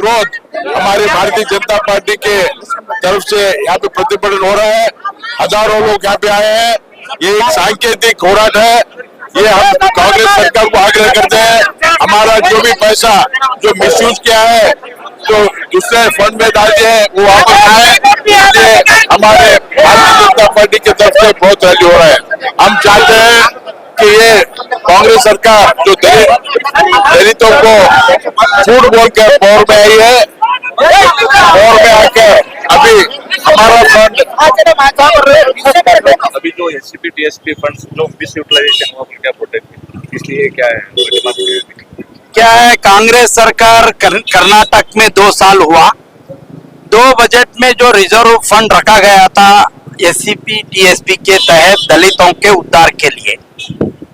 विरोध हमारे भारतीय जनता पार्टी के तरफ से यहाँ पे प्रतिभटन हो रहा है। हजारों लोग यहाँ पे आए हैं। ये एक सांकेतिक होराट है। ये हम कांग्रेस सरकार को आग्रह करते हैं, हमारा जो भी पैसा जो मिसयूज किया है, जो दूसरे फंड में डाल दिए हैं, वो वापस आए। इसलिए हमारे भारतीय जनता पार्टी की तरफ से बहुत रैली हो रहा है। हम चाहते हैं कि ये कांग्रेस सरकार जो दलितों को झूठ बोल के पौर में आई है, पौर में आके अभी हमारा फंड अभी जो एससीपी डीएसपी फंड जो मिस यूटिलाइजेशन हुआ क्या प्रोटेक्ट, इसलिए क्या है कांग्रेस सरकार कर्नाटक में 2 साल हुआ। 2 बजट में जो रिजर्व फंड रखा गया था एससीपी डीएसपी के तहत दलितों के उद्धार के लिए,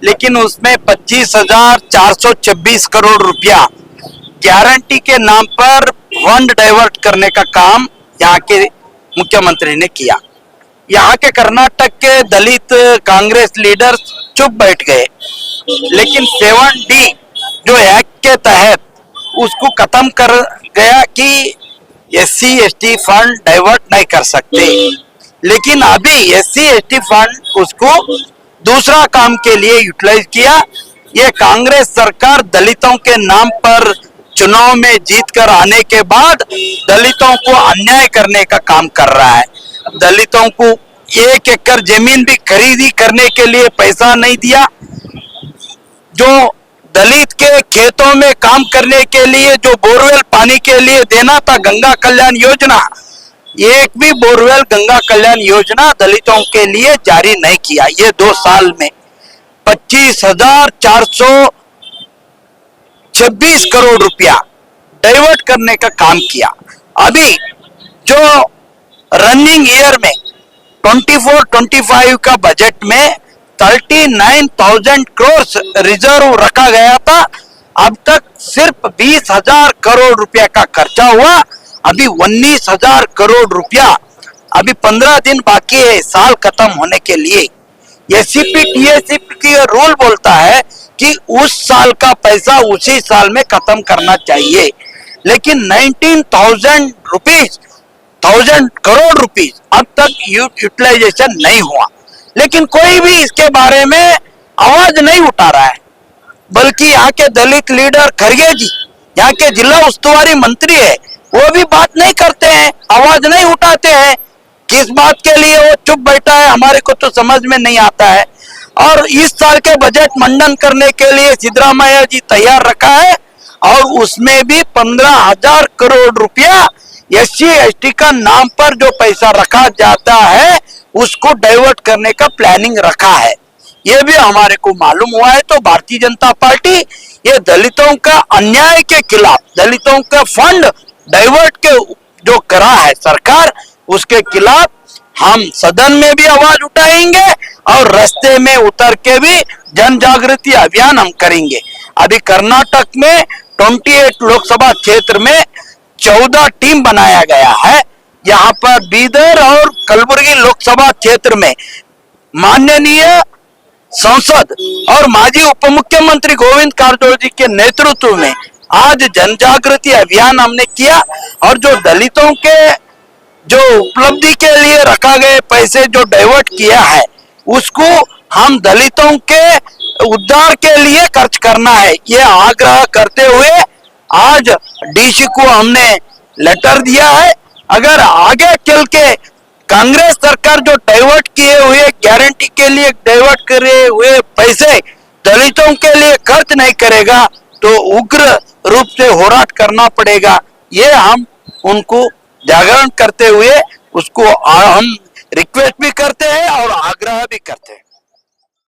लेकिन उसमें 25,426 करोड़ रुपया गारंटी के नाम पर फंड डाइवर्ट करने का काम यहाँ के मुख्यमंत्री ने किया। यहाँ के कर्नाटक के दलित कांग्रेस लीडर चुप बैठ गए, लेकिन 7D जो एक्ट के तहत उसको खत्म कर गया कि एससी एसटी फंड डाइवर्ट नहीं कर सकते। लेकिन अभी एससी एसटी फंड उसको दूसरा काम के लिए यूटिलाइज किया। ये कांग्रेस सरकार दलितों के नाम पर चुनाव में जीत कर आने के बाद दलितों को अन्याय करने का काम कर रहा है। दलितों को 1 एकड़ जमीन भी खरीदी करने के लिए पैसा नहीं दिया। जो दलित के खेतों में काम करने के लिए जो बोरवेल पानी के लिए देना था गंगा कल्याण योजना, एक भी बोरवेल गंगा कल्याण योजना दलितों के लिए जारी नहीं किया। ये 2 साल में 25,426 करोड़ रुपया डाइवर्ट करने का काम किया। अभी जो रनिंग ईयर में 24-25 का बजट में 39,000 करोड़ रिजर्व रखा गया था। अब तक सिर्फ 20,000 करोड़ रुपया का खर्चा हुआ। अभी 19,000 करोड़ रुपया, अभी 15 दिन बाकी है साल खत्म होने के लिए। एससीपी डीएसपी की रूल बोलता है कि उस साल का पैसा उसी साल में खत्म करना चाहिए, लेकिन 19,000 करोड़ रुपीस अब तक यूटिलाइजेशन नहीं हुआ। लेकिन कोई भी इसके बारे में आवाज नहीं उठा रहा है, बल्कि यहाँ के दलित लीडर खरगे जी, यहाँ के जिला उस्तुवारी मंत्री है, वो भी बात नहीं करते हैं, आवाज नहीं उठाते हैं। किस बात के लिए वो चुप बैठा है हमारे को तो समझ में नहीं आता है। और इस साल के बजट मंडन करने के लिए सिद्धरामैया जी तैयार रखा है, और उसमें भी 15,000 करोड़ रुपया एससी एसटी का नाम पर जो पैसा रखा जाता है उसको डाइवर्ट करने का प्लानिंग रखा है। ये भी हमारे को मालूम हुआ है। तो भारतीय जनता पार्टी ये दलितों का अन्याय के खिलाफ, दलितों का फंड डाइवर्ट के जो करा है सरकार, उसके खिलाफ हम सदन में भी आवाज उठाएंगे और रास्ते में उतर के भी जन जागृति अभियान हम करेंगे। अभी कर्नाटक में 28 लोकसभा क्षेत्र में 14 टीम बनाया गया है। यहाँ पर बीदर और कलबुर्गी लोकसभा क्षेत्र में माननीय सांसद और माजी उप मुख्यमंत्री गोविंद कारजोल जी के नेतृत्व में आज जन जागृति अभियान हमने किया, और जो दलितों के जो उपलब्धि के लिए रखा गए पैसे जो डाइवर्ट किया है उसको हम दलितों के उद्धार के लिए खर्च करना है, ये आग्रह करते हुए आज डीसी को हमने लेटर दिया है। अगर आगे चल के कांग्रेस सरकार जो डाइवर्ट किए हुए गारंटी के लिए डाइवर्ट करे हुए पैसे दलितों के लिए खर्च नहीं करेगा तो उग्र रूप से होराट करना पड़ेगा। ये हम उनको जागरण करते हुए उसको हम रिक्वेस्ट भी करते हैं और आग्रह भी करते हैं।